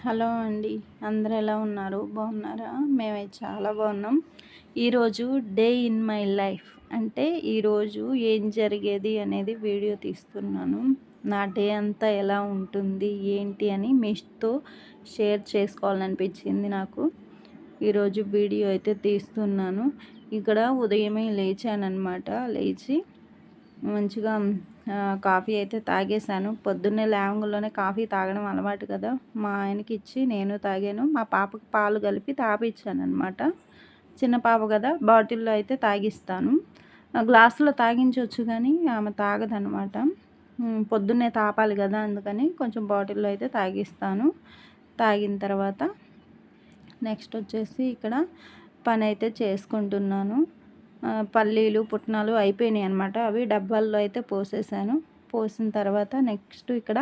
Hello అండి. అందరూ ఎలా ఉన్నారు? బాగున్నారా? మేమైతే చాలా బాగున్నాం. ఈరోజు డే ఇన్ మై లైఫ్ అంటే ఈరోజు ఏం జరిగేది అనేది వీడియో తీస్తున్నాను. నా డే అంతా ఎలా ఉంటుంది ఏంటి అని మీతో షేర్ చేసుకోవాలనిపించింది నాకు. ఈరోజు వీడియో అయితే తీస్తున్నాను. ఇక్కడ ఉదయమే లేచానన్నమాట. లేచి మంచిగా కాఫీ అయితే తాగేశాను. పొద్దున్నే లేవగానే కాఫీ తాగడం అలవాటు కదా, మా ఆయనకి ఇచ్చి నేను తాగాను. మా పాపకి పాలు కలిపి తాపించానమాట. చిన్న పాప కదా, బాటిల్లో అయితే తాగిస్తాను. గ్లాసులో తాగించవచ్చు కానీ ఆమె తాగదనమాట. పొద్దున్నే తాపాలి కదా, అందుకని కొంచెం బాటిల్లో అయితే తాగిస్తాను. తాగిన తర్వాత నెక్స్ట్ వచ్చేసి ఇక్కడ పని అయితే చేసుకుంటున్నాను. పల్లీలు పుట్నాలు అయిపోయినాయి అనమాట. అవి డబ్బాల్లో అయితే పోసేసాను. పోసిన తర్వాత నెక్స్ట్ ఇక్కడ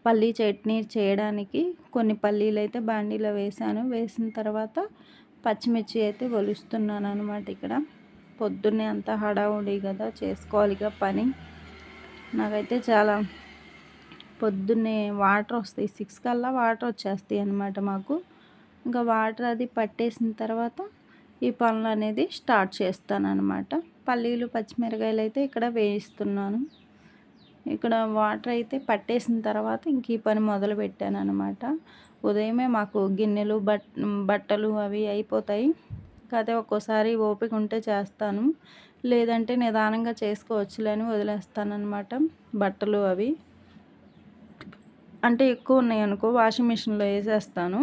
పల్లీ చట్నీ చేయడానికి కొన్ని పల్లీలు అయితే బాండీలో వేసాను. వేసిన తర్వాత పచ్చిమిర్చి అయితే ఒలుస్తున్నాను అనమాట. ఇక్కడ పొద్దున్నే అంతా హడావుడి కదా, చేసుకోవాలిగా పని. నాకైతే చాలా పొద్దున్నే వాటర్ వస్తాయి, 6 కల్లా వాటర్ వచ్చేస్తాయి అన్నమాట మాకు. ఇంకా వాటర్ అది పట్టేసిన తర్వాత ఈ పనులు అనేది స్టార్ట్ చేస్తాను అనమాట. పల్లీలు పచ్చిమిరకాయలు అయితే ఇక్కడ వేయిస్తున్నాను. ఇక్కడ వాటర్ అయితే పట్టేసిన తర్వాత ఇంక ఈ పని మొదలు పెట్టాను అనమాట. ఉదయమే మాకు గిన్నెలు బట్టలు అవి అయిపోతాయి. కాకపోతే ఒక్కోసారి ఓపిక ఉంటే చేస్తాను, లేదంటే నిదానంగా చేసుకోవచ్చులే అని వదిలేస్తాను అనమాట. బట్టలు అవి అంటే ఎక్కువ ఉన్నాయి అనుకో వాషింగ్ మిషన్లో వేసేస్తాను.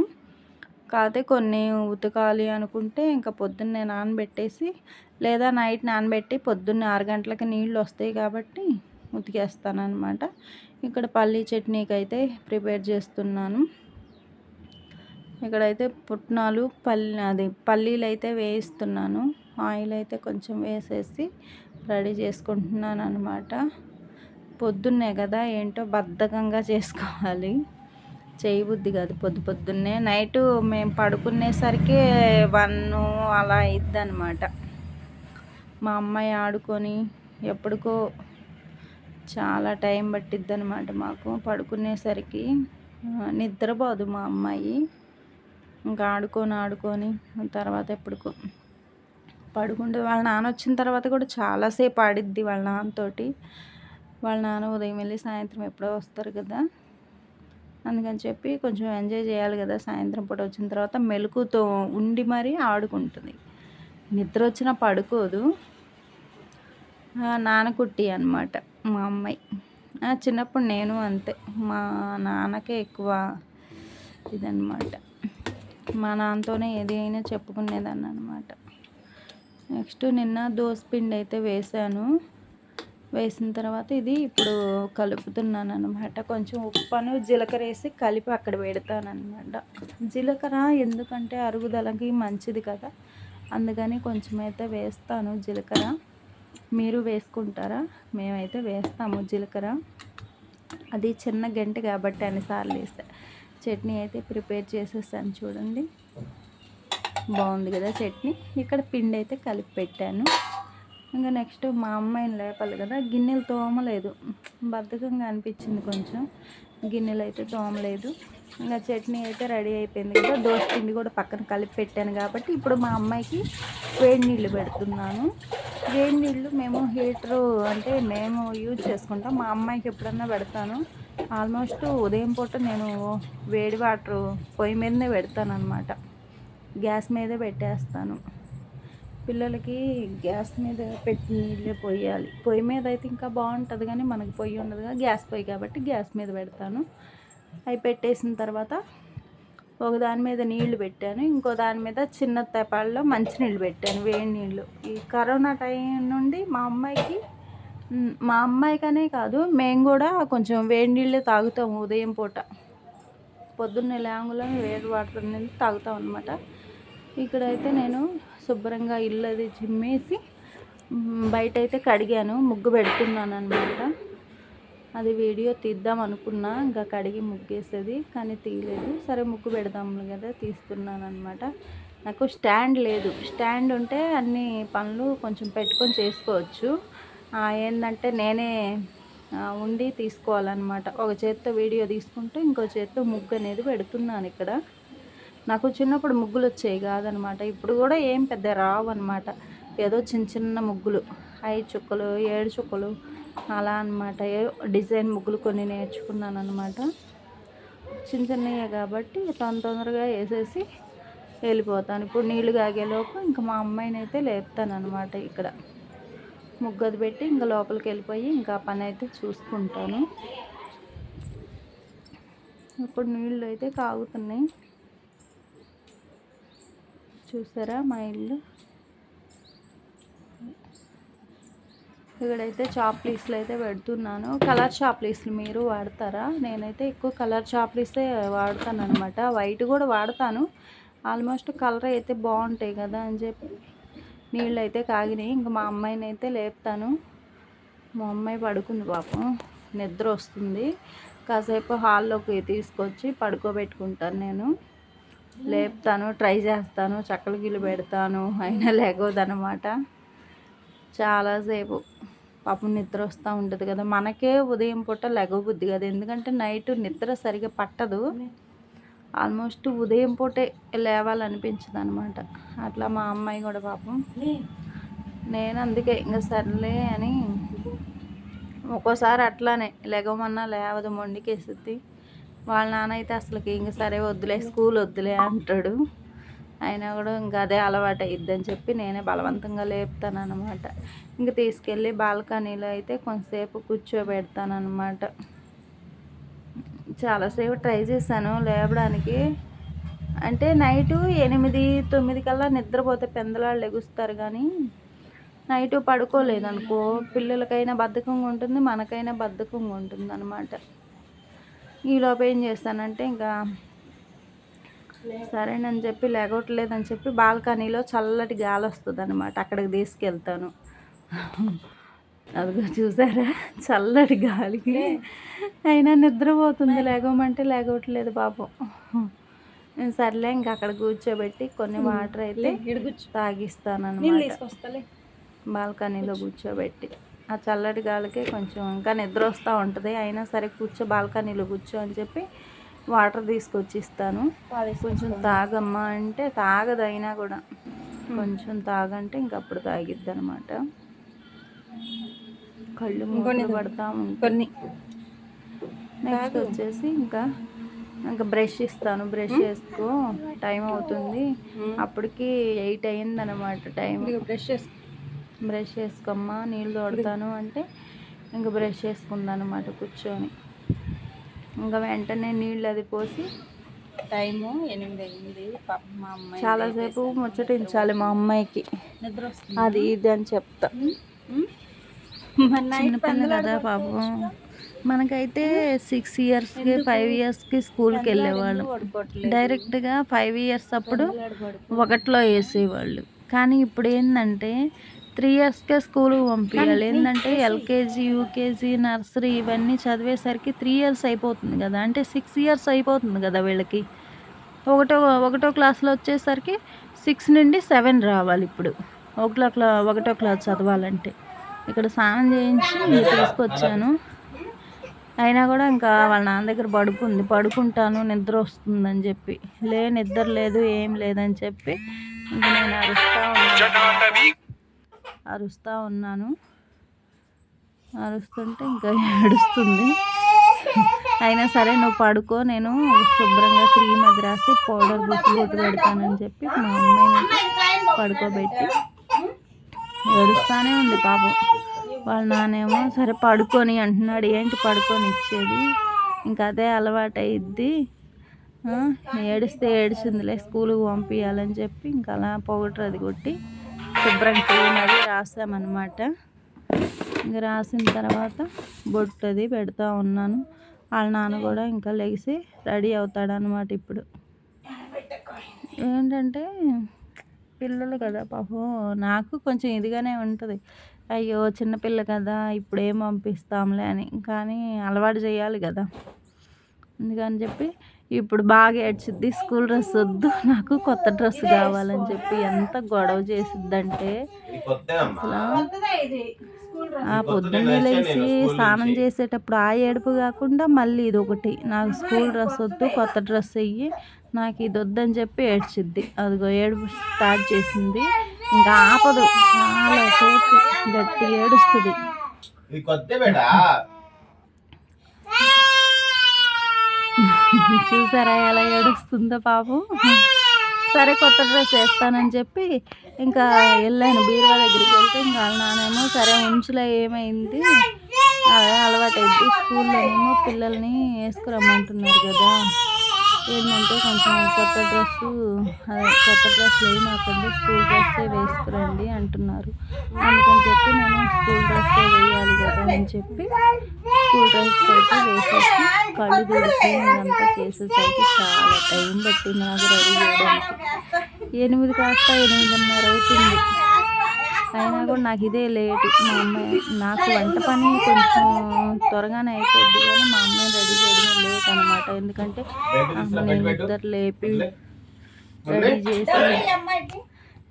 కాకపోతే కొన్ని ఉతకాలి అనుకుంటే ఇంకా పొద్దున్నే నానబెట్టేసి, లేదా నైట్ నానబెట్టి పొద్దున్నే 6 గంటలకి నీళ్ళు వస్తాయి కాబట్టి ఉతికేస్తాను అనమాట. ఇక్కడ పల్లీ చట్నీకి అయితే ప్రిపేర్ చేస్తున్నాను. ఇక్కడైతే పుట్నాలు పల్లీలు అయితే వేయిస్తున్నాను. ఆయిల్ అయితే కొంచెం వేసేసి రెడీ చేసుకుంటున్నాను అనమాట. పొద్దున్నే కదా, ఏంటో బద్ధకంగా చేసుకోవాలి, చేయబుద్ధి కాదు పొద్దున్నే. నైటు మేము పడుకునేసరికి 1 అలా అయిద్ది అనమాట. మా అమ్మాయి ఆడుకొని ఎప్పటికో చాలా టైం పట్టిద్ది అనమాట మాకు పడుకునేసరికి. నిద్రపోదు మా అమ్మాయి. ఇంకా ఆడుకొని తర్వాత ఎప్పటికో పడుకుంటే వాళ్ళ నాన్న వచ్చిన తర్వాత కూడా చాలాసేపు ఆడిద్ది వాళ్ళ నాన్నతోటి. వాళ్ళ నాన్న ఉదయం వెళ్ళి సాయంత్రం ఎప్పుడో వస్తారు కదా, అందుకని చెప్పి కొంచెం ఎంజాయ్ చేయాలి కదా. సాయంత్రం పూట వచ్చిన తర్వాత మెలకుతో ఉండి మరీ ఆడుకుంటుంది. నిద్ర వచ్చినా పడుకోదు. నాన్నకుట్టి అనమాట మా అమ్మాయి. చిన్నప్పుడు నేను అంతే, మా నాన్నకే ఎక్కువ ఇదన్నమాట. మా నాన్నతోనే ఏదైనా చెప్పుకునేదాన్ని అనమాట. నెక్స్ట్ నిన్న దోసపిండి అయితే వేసాను. వేసిన తర్వాత ఇది ఇప్పుడు కలుపుతున్నాను అనమాట. కొంచెం ఉప్పును జీలకర్ర వేసి కలిపి అక్కడ పెడతాను అనమాట. జీలకర్ర ఎందుకంటే అరుగుదలకి మంచిది కదా, అందుకని కొంచెం అయితే వేస్తాను జీలకర్ర. మీరు వేసుకుంటారా? మేమైతే వేస్తాము జీలకర్ర. అది చిన్న గంట కాబట్టి అన్నిసార్లు వేస్తా. చట్నీ అయితే ప్రిపేర్ చేసేసాను చూడండి, బాగుంది కదా చట్నీ. ఇక్కడ పిండి అయితే కలిపి పెట్టాను. ఇంకా నెక్స్ట్ మా అమ్మాయిని లేపాలి కదా, గిన్నెలు తోమలేదు, బద్ధకంగా అనిపించింది కొంచెం. గిన్నెలు అయితే తోమలేదు. ఇంకా చట్నీ అయితే రెడీ అయిపోయింది కదా, దోశ పిండి కూడా పక్కన కలిపి పెట్టాను కాబట్టి ఇప్పుడు మా అమ్మాయికి వేడి నీళ్ళు పెడుతున్నాను. వేడి నీళ్ళు మేము హీటరు అంటే మేము యూజ్ చేసుకుంటాం. మా అమ్మాయికి ఎప్పుడన్నా పెడతాను. ఆల్మోస్ట్ ఉదయం పూట నేను వేడి వాటర్ పొయ్యి మీదనే పెడతాను అనమాట. గ్యాస్ మీదే పెట్టేస్తాను. పిల్లలకి గ్యాస్ మీద పెట్టి నీళ్ళే పోయాలి. పొయ్యి మీద అయితే ఇంకా బాగుంటుంది కానీ మనకు పొయ్యి ఉండదుగా, గ్యాస్ పొయ్యి కాబట్టి గ్యాస్ మీద పెడతాను. అవి పెట్టేసిన తర్వాత ఒక దాని మీద నీళ్లు పెట్టాను, ఇంకో దాని మీద చిన్న తెపాల్లో మంచినీళ్ళు పెట్టాను, వేడి నీళ్ళు. ఈ కరోనా టైం నుండి మా అమ్మాయికనే కాదు, మేము కూడా కొంచెం వేడి నీళ్ళే తాగుతాము ఉదయం పూట. పొద్దున్నే లేవగానే వేడి వాటర్ నీళ్ళు తాగుతాం అనమాట. ఇక్కడైతే నేను శుభ్రంగా ఇల్లు అది చిమ్మేసి బయట అయితే కడిగాను, ముగ్గు పెడుతున్నాను అనమాట. అది వీడియో తీద్దాం అనుకున్నా, ఇంకా కడిగి ముగ్గేసేది కానీ తీయలేదు. సరే ముగ్గు పెడదాం కదా తీస్తున్నాను అనమాట. నాకు స్టాండ్ లేదు. స్టాండ్ ఉంటే అన్ని పనులు కొంచెం పెట్టుకొని చేసుకోవచ్చు. ఏంటంటే నేనే ఉండి తీసుకోవాలన్నమాట. ఒక చేత్తో వీడియో తీసుకుంటూ ఇంకో చేత్తో ముగ్గు అనేది పెడుతున్నాను ఇక్కడ. నాకు చిన్నప్పుడు ముగ్గులు వచ్చేవి కాదనమాట. ఇప్పుడు కూడా ఏం పెద్ద రావు అనమాట. ఏదో చిన్న చిన్న ముగ్గులు 5 చుక్కలు 7 చుక్కలు అలా అనమాట. డిజైన్ ముగ్గులు కొన్ని నేర్చుకున్నాను అనమాట. చిన్న చిన్నవే కాబట్టి తొందరగా వేసేసి వెళ్ళిపోతాను. ఇప్పుడు నీళ్లు కాగేలోపు ఇంకా మా అమ్మాయిని అయితే లేపుతాను అనమాట. ఇక్కడ ముగ్గది పెట్టి ఇంకా లోపలికి వెళ్ళిపోయి ఇంకా పని అయితే చూసుకుంటాను. ఇప్పుడు నీళ్ళు అయితే కాగుతున్నాయి. చూసారా మా ఇల్లు. ఇక్కడైతే చాప్లీస్లు అయితే పెడుతున్నాను. కలర్ చాప్లీస్లు మీరు వాడతారా? నేనైతే ఎక్కువ కలర్ చాప్లీసే వాడతాను అనమాట. వైట్ కూడా వాడతాను. ఆల్మోస్ట్ కలర్ అయితే బాగుంటాయి కదా అని చెప్పి నీళ్ళు అయితే కాగినాయి. ఇంకా మా అమ్మాయిని అయితే లేపుతాను. మా అమ్మాయి పడుకుంది పాపం, నిద్ర వస్తుంది. కాసేపు హాల్లోకి తీసుకొచ్చి పడుకోబెట్టుకుంటాను. నేను లేపుతాను, ట్రై చేస్తాను, చక్కల గిల్లు పెడతాను, అయినా లేగదనమాట. చాలాసేపు పాపం నిద్ర వస్తూ ఉంటుంది కదా. మనకే ఉదయం పూట లెగబుద్ది కదా, ఎందుకంటే నైట్ నిద్ర సరిగా పట్టదు. ఆల్మోస్ట్ ఉదయం పూటే లేవాలనిపించదు అనమాట. అట్లా మా అమ్మాయి కూడా పాపం. నేను అందుకే ఇంకా సర్లే అని ఒక్కోసారి అట్లానే లెగమన్నా లేవదు, మొండికేసిద్ది. వాళ్ళ నాన్న అయితే అసలుకి ఇంక సరే వద్దులే, స్కూల్ వద్దులే అంటాడు. అయినా కూడా ఇంకా అదే అలవాటు అయ్యిద్దని చెప్పి నేనే బలవంతంగా లేపుతాను అనమాట. ఇంక తీసుకెళ్ళి బాల్కనీలో అయితే కొంతసేపు కూర్చోబెడతాను అనమాట. చాలాసేపు ట్రై చేశాను లేవడానికి. అంటే నైటు 8-9 కల్లా నిద్రపోతే పెందలాళ్ళు లెగుస్తారు, కానీ నైటు పడుకోలేదనుకో పిల్లలకైనా బద్ధకంగా ఉంటుంది, మనకైనా బద్ధకంగా ఉంటుంది అనమాట. ఈలోపు ఏం చేస్తానంటే ఇంకా సరేనని చెప్పి లేగట్లేదని చెప్పి బాల్కనీలో చల్లటి గాలి వస్తుంది అనమాట, అక్కడికి తీసుకెళ్తాను. అదిగో చూసారా, చల్లటి గాలికి అయినా నిద్రపోతుంది. లేగమంటే లేగట్లేదు పాపం. సర్లే ఇంకా అక్కడ కూర్చోబెట్టి కొన్ని వాటర్ అయితే తాగిస్తాను అనమాట. బాల్కనీలో కూర్చోబెట్టి ఆ చల్లటి గాలికి కొంచెం ఇంకా నిద్ర వస్తూ ఉంటుంది. అయినా సరే బాల్కనీలో కూర్చో అని చెప్పి వాటర్ తీసుకొచ్చి ఇస్తాను. కొంచెం తాగమ్మా అంటే తాగదు, అయినా కూడా కొంచెం తాగంటే ఇంకప్పుడు తాగిద్ది అనమాట. కళ్ళు మూగలు పడతా ఉంటుంది. నెక్స్ట్ వచ్చేసి ఇంకా బ్రష్ ఇస్తాను. బ్రష్ చేసుకో, టైం అవుతుంది. అప్పటికి 8 అయిందనమాట టైం. బ్రష్ చేసుకోమ్మా, నీళ్ళు తోడతాను అంటే ఇంకా బ్రష్ చేసుకుందాం అనమాట కూర్చొని. ఇంకా వెంటనే నీళ్ళు అది పోసి టైము 8 అయింది. మా అమ్మాయి చాలాసేపు ముచ్చటించాలి మా అమ్మాయికి, నిద్ర వస్తుంది అది ఇది అని చెప్తా. చిన్నపిల్ల కదా పాపం. మనకైతే 6 ఇయర్స్కి 5 ఇయర్స్కి స్కూల్కి వెళ్ళేవాళ్ళం. డైరెక్ట్గా 5 ఇయర్స్ అప్పుడు 1లో వేసేవాళ్ళు. కానీ ఇప్పుడు ఏంటంటే 3 ఇయర్స్కే స్కూల్కి పంపించాలి. ఏంటంటే ఎల్కేజీ, యూకేజీ, నర్సరీ ఇవన్నీ చదివేసరికి 3 ఇయర్స్ అయిపోతుంది కదా. అంటే 6 ఇయర్స్ అయిపోతుంది కదా వీళ్ళకి. ఒకటో క్లాస్లో వచ్చేసరికి 6 నుండి 7 రావాలి. ఇప్పుడు 1వ క్లాస్ చదవాలంటే ఇక్కడ స్నానం చేయించి తీసుకొచ్చాను. అయినా కూడా ఇంకా వాళ్ళ నాన్న దగ్గర పడుకుంటాను, నిద్ర వస్తుందని చెప్పి. నిద్ర లేదు, ఏం లేదని చెప్పి ఇంకా నేను అరుస్తూ ఉన్నాను. అరుస్తుంటే ఇంకా ఏడుస్తుంది. అయినా సరే నువ్వు పడుకో, నేను శుభ్రంగా క్రీమ్ అది రాసి పౌడర్ బొట్టు పెడతానని చెప్పి మా అమ్మాయిని పడుకోబెట్టి ఏడుస్తూనే ఉంది పాపం. వాళ్ళ నానేమో సరే పడుకొని అంటున్నాడు. ఏంటి పడుకొని ఇచ్చేది, ఇంకా అదే అలవాటు అయ్యిద్ది, ఏడిస్తే ఏడిచిందిలే, స్కూల్కి పంపించాలని చెప్పి ఇంకా అలా పౌడర్ అది కొట్టి శుభ్రం క్రీమ్ అది రాసామన్నమాట. ఇంకా రాసిన తర్వాత బొట్టు అది పెడతా ఉన్నాను. వాళ్ళ నాన్న కూడా ఇంకా లెగిసి రెడీ అవుతాడనమాట. ఇప్పుడు ఏంటంటే పిల్లలు కదా పాపం, నాకు కొంచెం ఇదిగానే ఉంటుంది. అయ్యో చిన్నపిల్ల కదా, ఇప్పుడు ఏం పంపిస్తాంలే అని. కానీ అలవాటు చేయాలి కదా, అందుకని చెప్పి ఇప్పుడు బాగా ఏడ్చిద్ది. స్కూల్ డ్రెస్ వద్దు, నాకు కొత్త డ్రెస్ కావాలని చెప్పి ఎంత గొడవ చేసిద్దంటే అసలు ఆ పొద్దున్నే లేచి స్నానం చేసేటప్పుడు ఆ ఏడుపు కాకుండా మళ్ళీ ఇది ఒకటి, నాకు స్కూల్ డ్రెస్ వద్దు, కొత్త డ్రెస్ వెయ్యి, నాకు ఇది వద్దని చెప్పి ఏడ్చిద్ది. అదిగో ఏడుపు స్టార్ట్ చేసింది, ఇంకా ఆపదు, చాలాసేపు గట్టిగా ఏడుస్తుంది. చూసారా ఎలా ఏడుస్తుందో పాపం. సరే కొత్త డ్రెస్ వేస్తానని చెప్పి ఇంకా వెళ్ళాను బీరువా దగ్గరికి వెళ్తే, ఇంకా నానేమో సరే ఉంచులో ఏమైంది, అలవాటైంది, స్కూల్లోనేమో పిల్లల్ని వేసుకురమ్మంటున్నారు కదా, ఏంటంటే కొంచెం కొత్త డ్రెస్సు వేయమాకండి, స్కూల్ డ్రెస్సే వేసుకురండి అంటున్నారు. అందుకని చెప్పి నేను స్కూల్ డ్రెస్సే వేయాలి కదా అని చెప్పి స్కూల్ డ్రెస్ అయితే వేసేసి కళ్ళు తుడిచి ఇదంతా చేసేసరికి చాలా టైం పట్టింది నాకు రెడీ చేయడానికి. 8 కాస్త 8:30 అవుతుంది. అయినా కూడా నాకు ఇదే లేటు. మా అమ్మాయి, నాకు వంట పని కొంచెం త్వరగానే అయిపోద్ది కానీ మా అమ్మాయిని రెడీ చేయడమే లేట్ అనమాట. ఎందుకంటే నేను నిద్ర లేపి రెడీ చేసి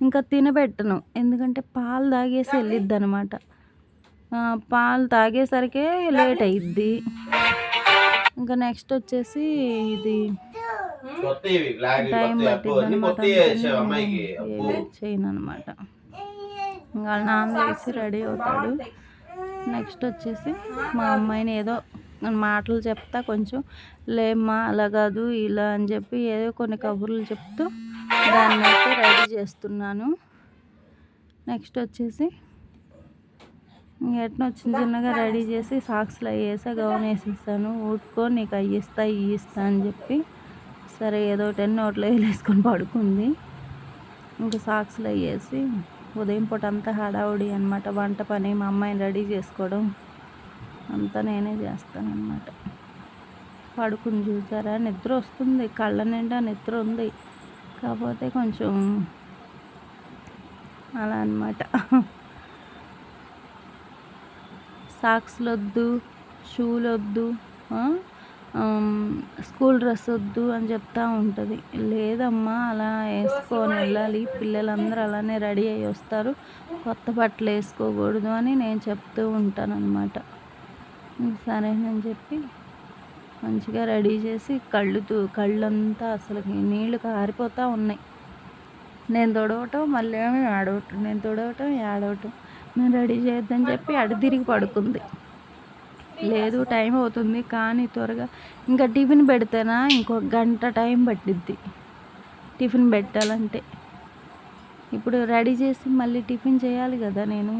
ఇంకా తినబెట్టను, ఎందుకంటే పాలు తాగేసి వెళ్ళిద్ది అనమాట. పాలు తాగేసరికే లేట్ అయ్యిద్ది. ఇంకా నెక్స్ట్ వచ్చేసి ఇది టైం పట్టిద్ది అనమాట, చేయను అనమాట. ఇంకా నాన్న వేసి రెడీ అవుతాడు. నెక్స్ట్ వచ్చేసి మా అమ్మాయిని ఏదో మాటలు చెప్తా, కొంచెం లేమ్మా అలా కాదు ఇలా అని చెప్పి ఏదో కొన్ని కబుర్లు చెప్తూ దాన్ని అయితే రెడీ చేస్తున్నాను. నెక్స్ట్ వచ్చేసి ఎట్లా చిన్నగా రెడీ చేసి సాక్స్లు అయ్యేసా, గౌన్ వేసేస్తాను, ఊడుకో నీకు అవి ఇస్తా అని చెప్పి సరే ఏదో 10 నోట్లో వేసుకొని పడుకుంది. ఇంకా సాక్స్లు అయ్యేసి ఉదయం పూట అంతా హడావుడి అనమాట, వంట పని, మా అమ్మాయిని రెడీ చేసుకోవడం అంతా నేనే చేస్తానన్నమాట. పడుకుని చూసారా, నిద్ర వస్తుంది, కళ్ళ నిండా నిద్ర ఉంది, కాకపోతే కొంచెం అలా అనమాట. సాక్స్లు వద్దు, షూలు వద్దు, స్కూల్ డ్రెస్ వద్దు అని చెప్తా ఉంటుంది. లేదమ్మా అలా వేసుకొని వెళ్ళాలి, పిల్లలందరూ అలానే రెడీ అయ్యి వస్తారు, కొత్త బట్టలు వేసుకోకూడదు అని నేను చెప్తూ ఉంటానన్నమాట. సరేనని చెప్పి మంచిగా రెడీ చేసి కళ్ళంతా అసలు నీళ్ళు కారిపోతూ ఉన్నాయి. నేను తొడవటం మళ్ళీ ఏమి ఆడవటం, నేను తొడవటం ఆడవటం, నేను రెడీ చేయొద్దని చెప్పి అటు తిరిగి పడుకుంది. లేదు టైం అవుతుంది కానీ త్వరగా, ఇంకా టిఫిన్ పెడితేనా ఇంకో గంట టైం పట్టిద్ది టిఫిన్ పెట్టాలంటే. ఇప్పుడు రెడీ చేసి మళ్ళీ టిఫిన్ చేయాలి కదా, నేను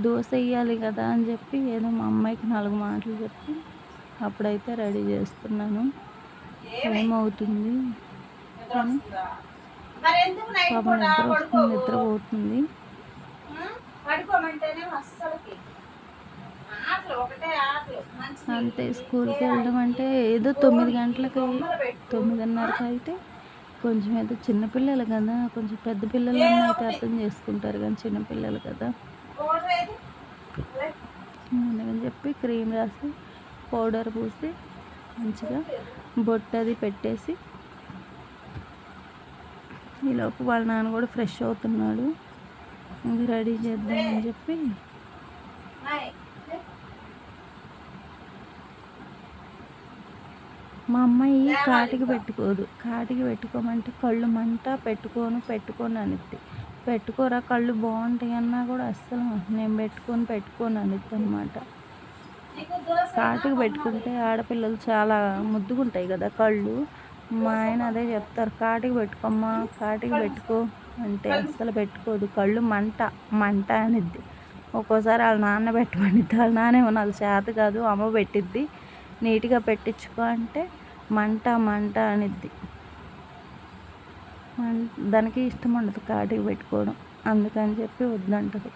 దోశ వేయాలి కదా అని చెప్పి ఏదో మా అమ్మాయికి 4 మాటలు చెప్పి అప్పుడైతే రెడీ చేస్తున్నాను. టైం అవుతుంది కానీ పాపం నిద్రపోతుంది. అంతే, స్కూల్కి వెళ్ళడం అంటే ఏదో 9 గంటలకి 9:30కి అయితే కొంచెం ఏదో చిన్నపిల్లలు కదా, కొంచెం పెద్ద పిల్లలు అయితే అర్థం చేసుకుంటారు కానీ చిన్నపిల్లలు కదా, అందుకని చెప్పి క్రీమ్ రాసి పౌడర్ పూసి మంచిగా బొట్టది పెట్టేసి ఈలోపు వాళ్ళ నాన్న కూడా ఫ్రెష్ అవుతున్నాడు. ఇంక రెడీ చేద్దామని చెప్పి మా అమ్మాయి కాటికి పెట్టుకోదు, కాటికి పెట్టుకోమంటే కళ్ళు మంట, పెట్టుకోను అనిద్ది. పెట్టుకోరా కళ్ళు బాగుంటాయి అన్నా కూడా అస్సలు నేను పెట్టుకోను అనిద్ది అనమాట. కాటికి పెట్టుకుంటే ఆడపిల్లలు చాలా ముద్దుగుంటాయి కదా కళ్ళు. మా ఆయన అదే చెప్తారు, కాటికి పెట్టుకోమ్మా, కాటికి పెట్టుకో అంటే అస్సలు పెట్టుకోదు, కళ్ళు మంట అనిద్ది. ఒక్కోసారి వాళ్ళ నాన్న పెట్టమనిద్ది, వాళ్ళ నాన్నేమో నాకు చేత కాదు అమ్మ పెట్టిద్ది, నీట్గా పెట్టించుకో అంటే మంట అనిద్ది. దానికి ఇష్టం ఉండదు కాటికి పెట్టుకోవడం, అందుకని చెప్పి వద్దంటది.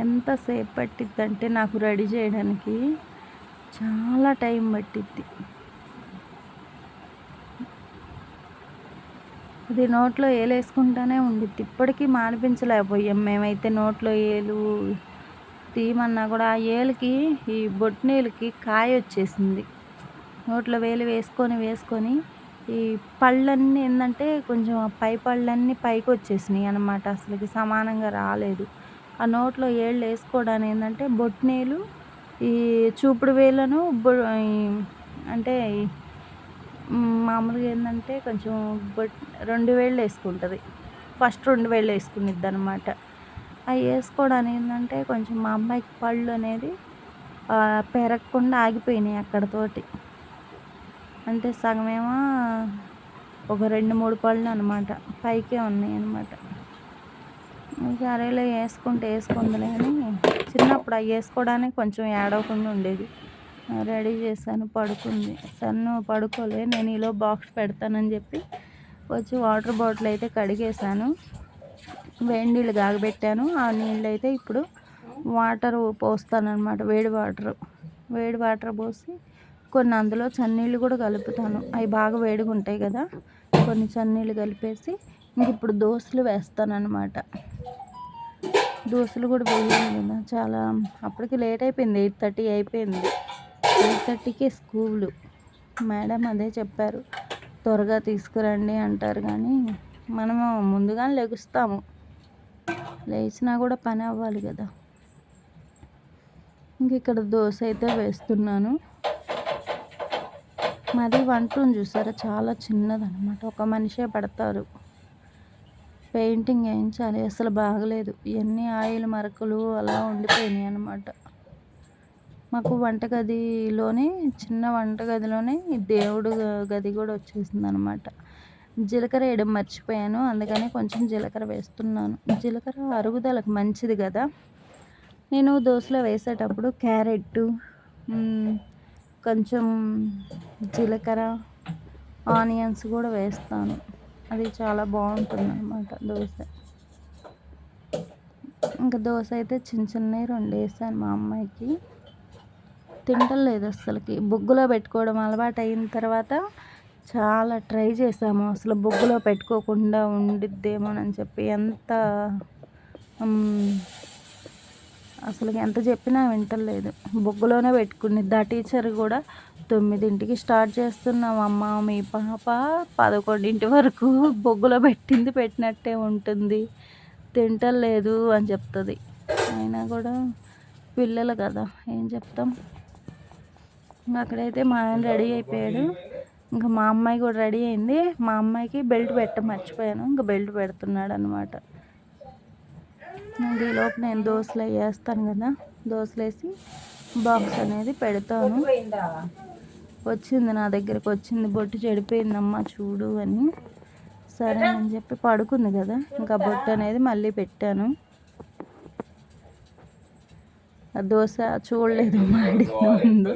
ఎంతసేపు పట్టిద్దంటే నాకు రెడీ చేయడానికి చాలా టైం పట్టిద్ది. అది నోట్లో ఏలేసుకుంటానే ఉండిద్ది, ఇప్పటికీ మానిపించలేకపోయాం మేమైతే. నోట్లో ఏలు తీయమన్నా కూడా ఆ ఏలుకి, ఈ బొట్టినేలుకి కాయ వచ్చేసింది. నోట్లో వేలు వేసుకొని ఈ పళ్ళన్నీ ఏంటంటే కొంచెం ఆ పై పళ్ళన్నీ పైకి వచ్చేసినాయి అనమాట. అసలుకి సమానంగా రాలేదు. ఆ నోట్లో ఏళ్ళు వేసుకోవడానికి ఏంటంటే బొట్నేలు, ఈ చూపుడు వేళ్ళను ఈ అంటే మామూలుగా ఏంటంటే కొంచెం 2 వేళ్ళు వేసుకుంటుంది. ఫస్ట్ 2 వేళ్ళు వేసుకునిద్ది అనమాట. అవి వేసుకోవడానికి ఏంటంటే కొంచెం మా అమ్మాయికి పళ్ళు అనేది పెరగకుండా ఆగిపోయినాయి అక్కడతోటి. అంటే సగమేమో ఒక 2-3 పళ్ళు అనమాట పైకే ఉన్నాయి అనమాట. సరేలే వేసుకుందిలే అని చిన్నప్పుడు అవి వేసుకోవడానికి కొంచెం ఏడవకుండా ఉండేది. రెడీ చేశాను, పడుకుంది. సన్ను పడుకోలే, నేను ఈలో బాక్స్ పెడతానని చెప్పి వచ్చి వాటర్ బాటిల్ అయితే కడిగేశాను, వేడి నీళ్ళు కాగబెట్టాను. ఆ నీళ్ళు అయితే ఇప్పుడు వాటర్ పోస్తానమాట, వేడి వాటర్ పోసి కొన్ని అందులో చన్నీళ్ళు కూడా కలుపుతాను. అవి బాగా వేడిగా ఉంటాయి కదా, కొన్ని చన్నీళ్ళు కలిపేసి ఇంక ఇప్పుడు దోశలు వేస్తానన్నమాట. దోశలు కూడా వేయాలి కదా, చాలా అప్పటికి లేట్ అయిపోయింది, 8:30 అయిపోయింది. 8:30కే స్కూలు. మేడం అదే చెప్పారు, త్వరగా తీసుకురండి అంటారు. కానీ మనము ముందుగానే లెగుస్తాము, లేచినా కూడా పని అవ్వాలి కదా. ఇంక ఇక్కడ దోశ అయితే వేస్తున్నాను. మాది వంట రూమ్ చూసారా, చాలా చిన్నదనమాట, ఒక మనిషే పడతారు. పెయింటింగ్ వేయించాలి, అసలు బాగలేదు, ఇవన్నీ ఆయిల్ మరకలు అలా ఉండిపోయినాయి అనమాట. మాకు వంటగదిలోనే, చిన్న వంటగదిలోనే దేవుడు గది కూడా వచ్చేసింది అనమాట. జీలకర్ర వేయడం మర్చిపోయాను, అందుకని కొంచెం జీలకర్ర వేస్తున్నాను. జీలకర్ర అరుగుదలకు మంచిది కదా. నేను దోశలో వేసేటప్పుడు క్యారెట్, కొంచెం జీలకర్ర, ఆనియన్స్ కూడా వేస్తాను. అది చాలా బాగుంటుంది అన్నమాట దోశ. ఇంకా దోశ అయితే చిన్నవి 2 వేసాను. మా అమ్మాయికి తింటలేదు అస్సలకి. బొగ్గులో పెట్టుకోవడం అలవాటు అయిన తర్వాత చాలా ట్రై చేసాము, అసలు బొగ్గులో పెట్టుకోకుండా ఉండిద్దేమోనని చెప్పి. అసలు ఎంత చెప్పినా వింటలేదు, బొగ్గులోనే పెట్టుకునిద్ది. ఆ టీచర్ కూడా 9ంటికి స్టార్ట్ చేస్తున్నాం అమ్మ, మీ పాప 11 వరకు బొగ్గులో పెట్టినట్టే ఉంటుంది, తింటలేదు అని చెప్తుంది. అయినా కూడా పిల్లలు కదా, ఏం చెప్తాం. అక్కడైతే మా ఆయన రెడీ అయిపోయాడు, ఇంకా మా అమ్మాయి కూడా రెడీ అయింది. మా అమ్మాయికి బెల్ట్ మర్చిపోయాను, ఇంకా బెల్ట్ పెడుతున్నాడు అనమాట. ఈలోపు నేను దోశలు వేస్తాను కదా, దోశలు వేసి బాక్స్ అనేది పెడతాను. వచ్చింది నా దగ్గరకు, వచ్చింది, బొట్టు చెడిపోయిందమ్మా చూడు అని. సరే అని చెప్పి పడుకుంది కదా, ఇంకా బొట్టు అనేది మళ్ళీ పెట్టాను. దోశ చూడలేదు, మాడింది ముందు,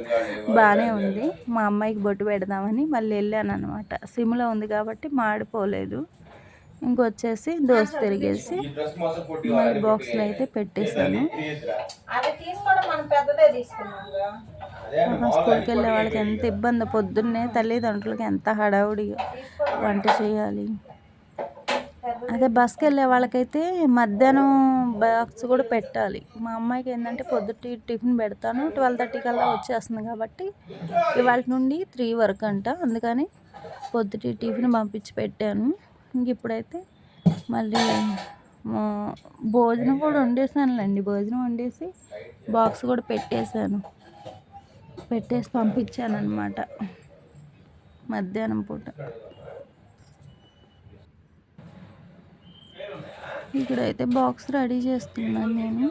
బాగానే ఉంది. మా అమ్మాయికి బొట్టు పెడదామని మళ్ళీ వెళ్ళాను అనమాట. సిమ్లో ఉంది కాబట్టి మాడిపోలేదు. ఇంకొచ్చేసి దోశ తిరిగేసి మళ్ళీ బాక్స్లో అయితే పెట్టేశాను. స్కూల్కి వెళ్ళే వాళ్ళకి ఎంత ఇబ్బంది, పొద్దున్నే తల్లిదండ్రులకి ఎంత హడావుడిగా వంట చేయాలి. అదే బస్కి వెళ్ళే వాళ్ళకైతే మధ్యాహ్నం బాక్స్ కూడా పెట్టాలి. మా అమ్మాయికి ఏంటంటే పొద్దుటి టిఫిన్ పెడతాను, 12:30 కల్లా వచ్చేస్తుంది కాబట్టి ఇవాళ నుండి 3 వరకు అంట, అందుకని పొద్దుటి టిఫిన్ పంపించి పెట్టాను. ఇంక ఇప్పుడైతే మళ్ళీ భోజనం కూడా వండేసానులేండి, భోజనం వండేసి బాక్స్ కూడా పెట్టేసి పంపించాను అనమాట మధ్యాహ్నం పూట. ఇక్కడైతే బాక్స్ రెడీ చేస్తున్నాను నేను.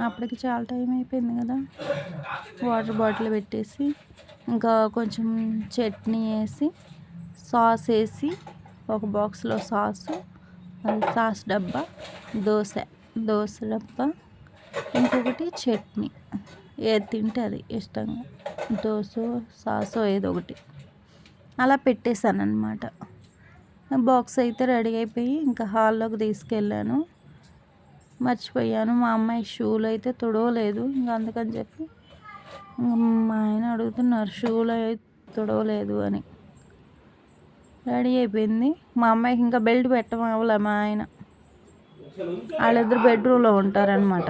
అప్పటికి చాలా టైం అయిపోయింది కదా, వాటర్ బాటిల్ పెట్టేసి ఇంకా కొంచెం చట్నీ వేసి, సాస్ వేసి, ఒక బాక్స్లో సాసు, సాస్ డబ్బా, దోశ డబ్బా, ఇంకొకటి చట్నీ, ఏది తింటే అది ఇష్టంగా, దోశ సాసో ఏదో ఒకటి అలా పెట్టేశాను అనమాట. బాక్స్ అయితే రెడీ అయిపోయి ఇంకా హాల్లోకి తీసుకెళ్ళాను. మర్చిపోయాను, మా అమ్మాయి షూలు అయితే తుడవలేదు, ఇంకా అందుకని చెప్పి మా ఆయన అడుగుతున్నారు షూలు అయితే తుడవలేదు అని. రెడీ అయిపోయింది. మా అమ్మాయికి ఇంకా బెల్ట్ పెట్టమవ్వలే, మా ఆయన వాళ్ళిద్దరు బెడ్రూమ్లో ఉంటారనమాట.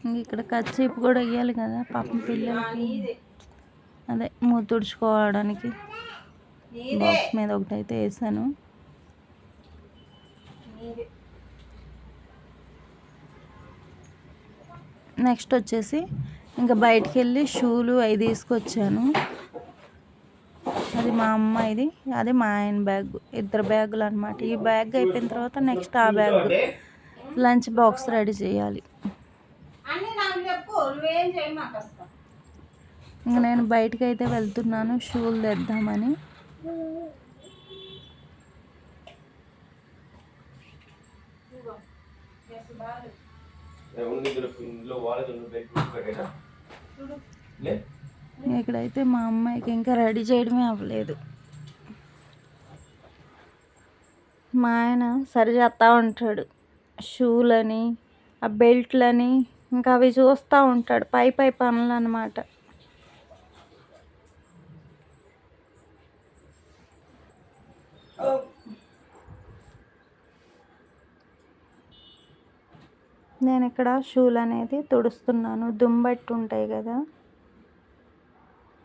ఇంక ఇక్కడ కచ్చిపు కూడా వేయాలి కదా పాపం పిల్లలకి, అదే మూత తుడుచుకోవడానికి. బాక్స్ మీద ఒకటైతే వేసాను. నెక్స్ట్ వచ్చేసి ఇంకా బయటికి వెళ్ళి షూలు అవి తీసుకొచ్చాను. అది మా అమ్మాయిది, అది మా ఆయన బ్యాగ్, ఇద్దరు బ్యాగులు అనమాట. ఈ బ్యాగ్ అయిపోయిన తర్వాత నెక్స్ట్ ఆ బ్యాగ్ లంచ్ బాక్స్ రెడీ చేయాలి. ఇంక నేను బయటికి అయితే వెళ్తున్నాను షూలు తెద్దామని. ఇక్కడైతే మా అమ్మాయికి ఇంకా రెడీ చేయడమే అవ్వలేదు. మా ఆయన సరి చేస్తూ ఉంటాడు షూలని, ఆ బెల్ట్లని, ఇంకా అవి చూస్తూ ఉంటాడు. పై పనులు అన్నమాట. నేను ఇక్కడ షూలు అనేది తుడుస్తున్నాను. దుమ్బట్టి ఉంటాయి కదా,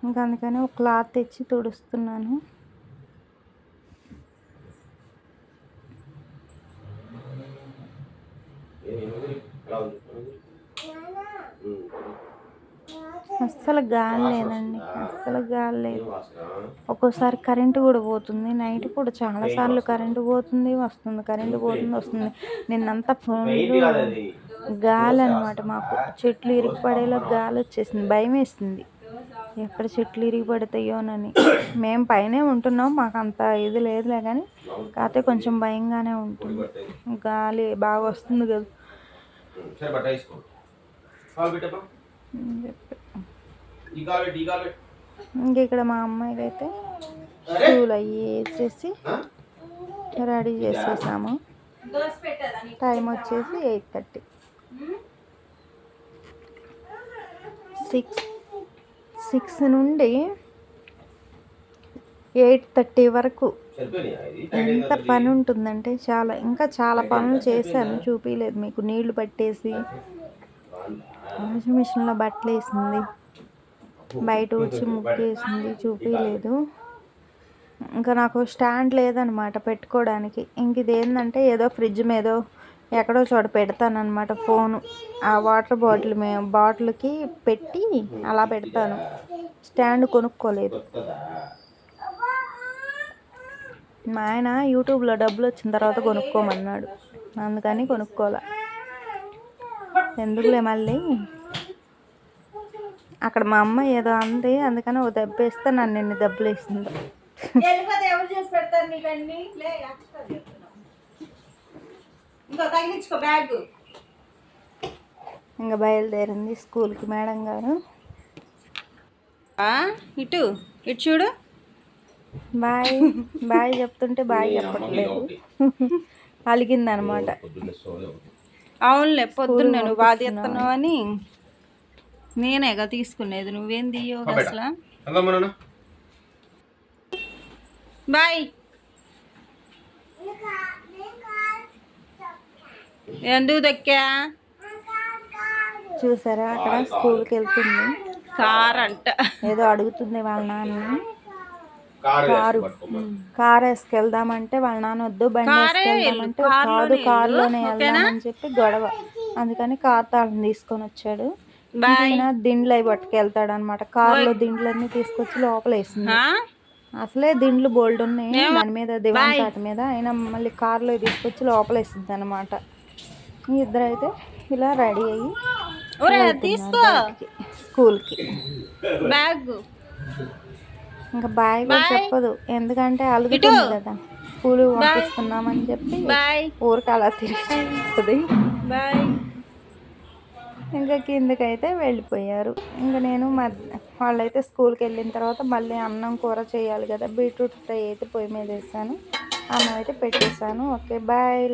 ఇంకా అందుకని ఒక క్లాత్ తెచ్చి తుడుస్తున్నాను. అస్సలు గాలి లేదండి, అస్సలు గాలి లేదు. ఒక్కోసారి కరెంటు కూడా పోతుంది. నైట్ కూడా చాలాసార్లు కరెంటు పోతుంది వస్తుంది, కరెంటు పోతుంది వస్తుంది. నిన్నంతా ఫోన్ గాలి అనమాట. మాకు చెట్లు ఇరిగిపడేలా గాలి వచ్చేసింది. భయం వేసింది ఎక్కడ చెట్లు ఇరిగి పడతాయోనని. మేము పైనే ఉంటున్నాం, మాకు అంత ఇది లేదులే, కానీ కాకపోతే కొంచెం భయంగానే ఉంటుంది. గాలి బాగా వస్తుంది కదా. ఇంక ఇక్కడ మా అమ్మాయికి అయితే షూలు అవి వేసేసి రెడీ చేసేసాము. టైం వచ్చేసి 8:30. 6 నుండి 8:30 వరకు ఎంత పని ఉంటుందంటే చాలా పనులు చేశాను. చూపించలేదు మీకు. నీళ్లు పట్టేసి వాషింగ్ మిషన్లో బట్టలు వేసింది, బయట వచ్చి ముగ్గేసింది, చూపించలేదు. ఇంకా నాకు స్టాండ్ లేదనమాట పెట్టుకోవడానికి. ఇంక ఇది ఏంటంటే ఏదో ఫ్రిడ్జ్ మీదో ఎక్కడో చోట పెడతానమాట ఫోను. ఆ వాటర్ బాటిల్కి పెట్టి అలా పెడతాను. స్టాండ్ కొనుక్కోలేదు. మా ఆయన యూట్యూబ్లో డబ్బులు వచ్చిన తర్వాత కొనుక్కోమన్నాడు, అందుకని కొనుక్కోలే. ఎందుకులే మళ్ళీ. అక్కడ మా అమ్మ ఏదో అంది, అందుకని ఓ దెబ్బ వేస్తే నన్ను ఎన్ని దెబ్బలు వేసిందో. ఇంకా బయలుదేరింది స్కూల్కి మేడం గారు. ఇటు చూడు, బాయ్ చెప్తుంటే బాయ్ చెప్పట్లేదు. అలిగిందనమాట. అవునులే, పొద్దున్న నువ్వు బాధ ఎత్తున్నావు అని నేనేగా తీసుకునేది, నువ్వేం తీయవు అసలు. బాయ్. ఎందుకు దక్కా చూసారా, అక్కడ స్కూల్కి వెళ్తుంది. కార్ అంట ఏదో అడుగుతుంది వాళ్ళ నాన్న. కారు వేసుకెళ్దామంటే వాళ్ళ నాన్న వద్దు, బండి వేసుకెళ్దామంటే కాదు, కారులోనే వెళ్దామని చెప్పి గొడవ. అందుకని కార్ తాళం తీసుకొని వచ్చాడు. దిండ్లు అవి పట్టుకెళ్తాడు అనమాట. కారులో దిండ్లన్నీ తీసుకొచ్చి లోపల వేసింది. అసలే దిండ్లు బోల్డ్ ఉన్నాయి దాని మీద, దివాన్ కాట మీద. అయినా మళ్ళీ కారులో తీసుకొచ్చి లోపల వేసింది అనమాట. ఇద్దరు అయితే ఇలా రెడీ అయ్యి స్కూల్కి. బ్యాగ్ ఇంకా బాయ్ కూడా చెప్పదు, ఎందుకంటే అలుగుతుంది కదా. స్కూల్ పంపిస్తున్నామని చెప్పి ఊరికి అలా తిరిగి బాయ్. ఇంకా కిందకైతే వెళ్ళిపోయారు. ఇంకా నేను వాళ్ళైతే స్కూల్కి వెళ్ళిన తర్వాత మళ్ళీ అన్నం కూర చేయాలి కదా. బీట్రూట్ ఫ్రై అయితే పొయ్యి మీద వేసాను, అన్నం అయితే పెట్టేశాను. Okay bye.